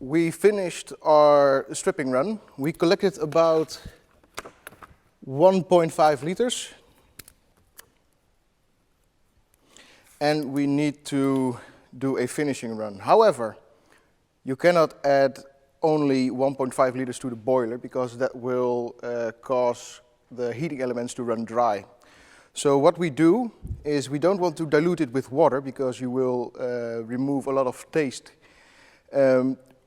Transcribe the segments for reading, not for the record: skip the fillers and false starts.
we finished our stripping run. We collected about 1.5 liters. And we need to do a finishing run. However, you cannot add only 1.5 liters to the boiler because that will cause the heating elements to run dry. So what we do is we don't want to dilute it with water because you will remove a lot of taste.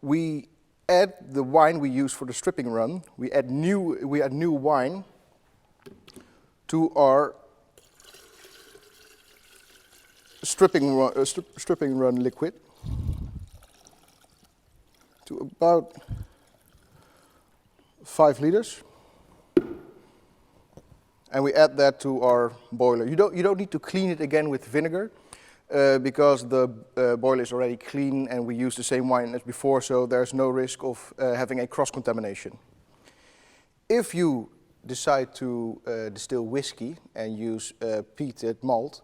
We add the wine we use for the stripping run. We add new wine to our stripping run liquid to about 5 liters. And we add that to our boiler. You don't need to clean it again with vinegar because the boiler is already clean and we use the same wine as before, so there's no risk of having a cross-contamination. If you decide to distill whiskey and use peated malt,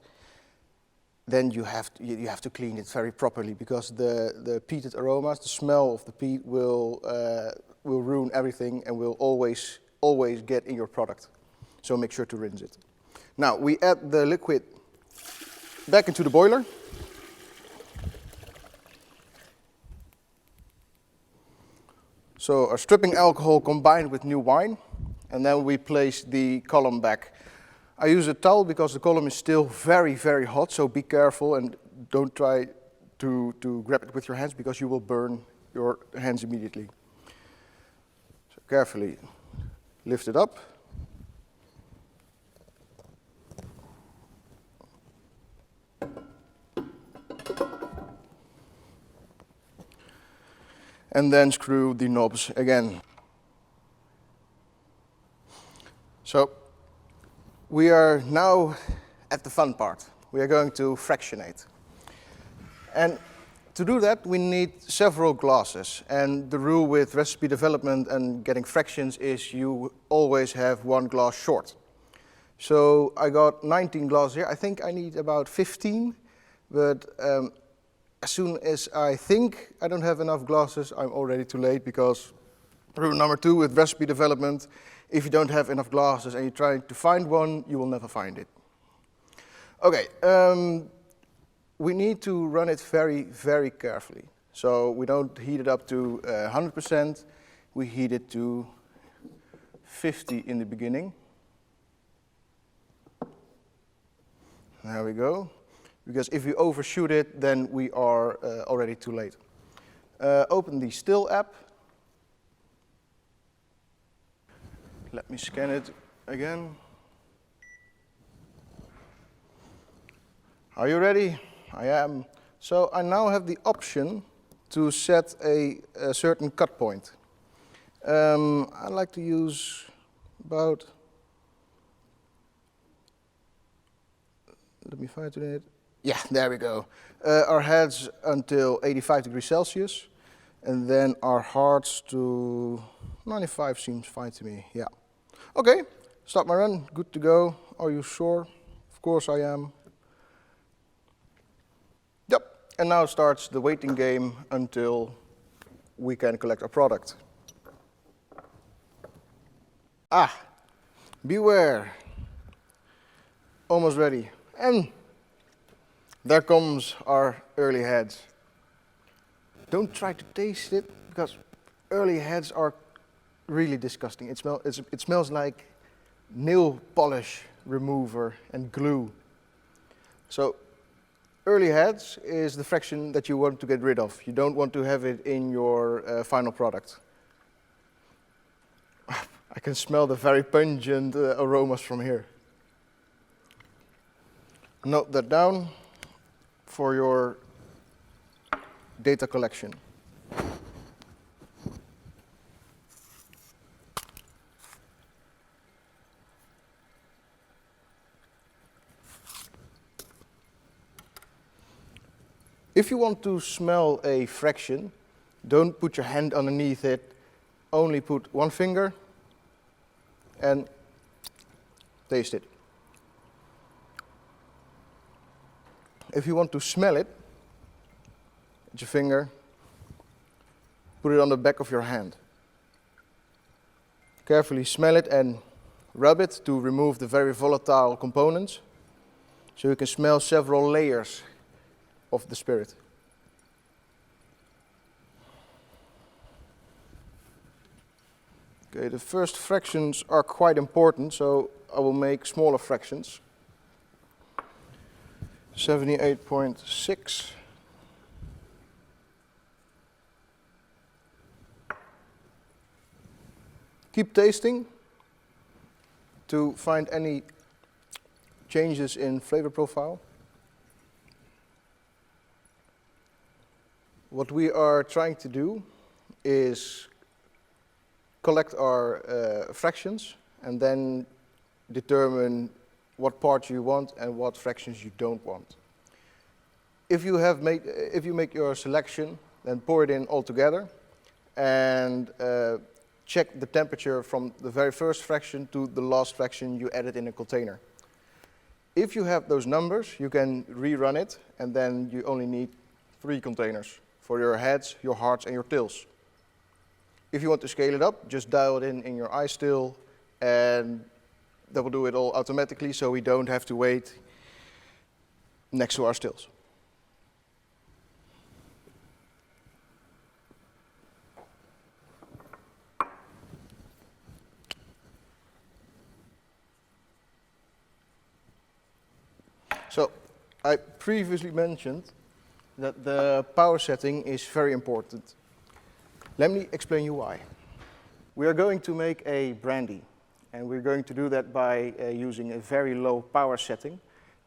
then you have to clean it very properly because the peated aromas, the smell of the peat will ruin everything and will always get in your product. So make sure to rinse it. Now we add the liquid back into the boiler. So our stripping alcohol combined with new wine, and then we place the column back. I use a towel because the column is still very, very hot, so be careful and don't try to grab it with your hands because you will burn your hands immediately. So carefully lift it up. And then screw the knobs again. So we are now at the fun part. We are going to fractionate. And to do that, we need several glasses. And the rule with recipe development and getting fractions is you always have one glass short. So I got 19 glasses here. I think I need about 15, but as soon as I think I don't have enough glasses, I'm already too late because rule number 2 with recipe development, if you don't have enough glasses and you're trying to find one, you will never find it. Okay, we need to run it very, very carefully. So we don't heat it up to 100%, we heat it to 50 in the beginning. There we go. Because if we overshoot it, then we are already too late. Open the Still app. Let me scan it again. Are you ready? I am. So I now have the option to set a certain cut point. I like to use about, let me find it. Yeah, there we go. Our heads until 85 degrees Celsius, and then our hearts to 95 seems fine to me, yeah. Okay, start my run, good to go. Are you sure? Of course I am. Yep, and now starts the waiting game until we can collect our product. Ah, beware. Almost ready. And there comes our early heads. Don't try to taste it because early heads are really disgusting. It smells like nail polish remover and glue. So early heads is the fraction that you want to get rid of. You don't want to have it in your final product. I can smell the very pungent aromas from here. Note that down for your data collection. If you want to smell a fraction, don't put your hand underneath it, only put one finger and taste it. If you want to smell it, with your finger, put it on the back of your hand. Carefully smell it and rub it to remove the very volatile components, so you can smell several layers of the spirit. Okay, the first fractions are quite important, so I will make smaller fractions. 78.6. Keep tasting to find any changes in flavor profile. What we are trying to do is collect our fractions and then determine what parts you want and what fractions you don't want. If you make your selection, then pour it in all together and check the temperature from the very first fraction to the last fraction you added in a container. If you have those numbers, you can rerun it, and then you only need 3 containers for your heads, your hearts, and your tails. If you want to scale it up, just dial it in your iStill, and that will do it all automatically, so we don't have to wait next to our stills. So, I previously mentioned that the power setting is very important. Let me explain you why. We are going to make a brandy, and we're going to do that by using a very low power setting,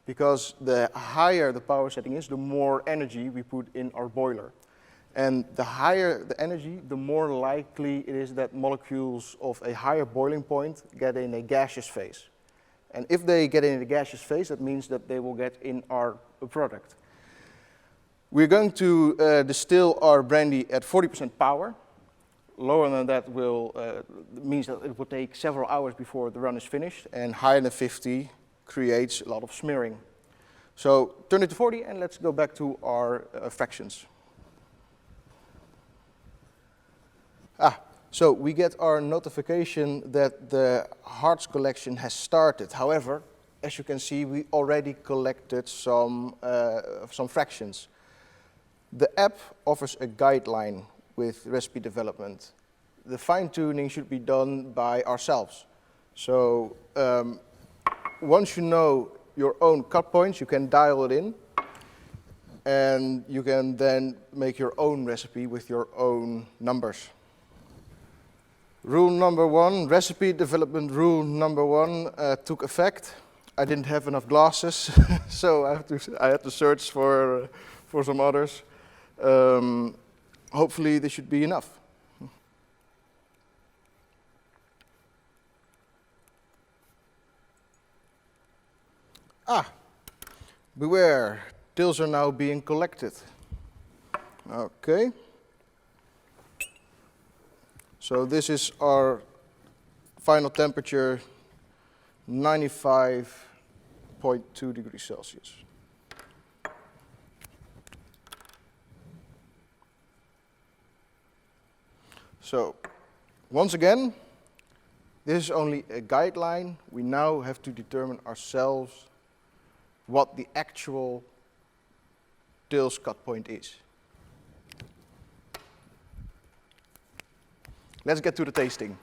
because the higher the power setting is, the more energy we put in our boiler. And the higher the energy, the more likely it is that molecules of a higher boiling point get in a gaseous phase. And if they get in a gaseous phase, that means that they will get in our product. We're going to distill our brandy at 40% power. Lower than that means that it will take several hours before the run is finished, and higher than 50 creates a lot of smearing. So turn it to 40 and let's go back to our fractions. So we get our notification that the hearts collection has started. However, as you can see, we already collected some fractions. The app offers a guideline with recipe development. The fine-tuning should be done by ourselves. So once you know your own cut points, you can dial it in, and you can then make your own recipe with your own numbers. Rule number 1, recipe development rule number 1 took effect. I didn't have enough glasses, so I had to search for some others. Hopefully this should be enough. Beware, tails are now being collected. Okay. So this is our final temperature, 95.2 degrees Celsius. So, once again, this is only a guideline. We now have to determine ourselves what the actual tails cut point is. Let's get to the tasting.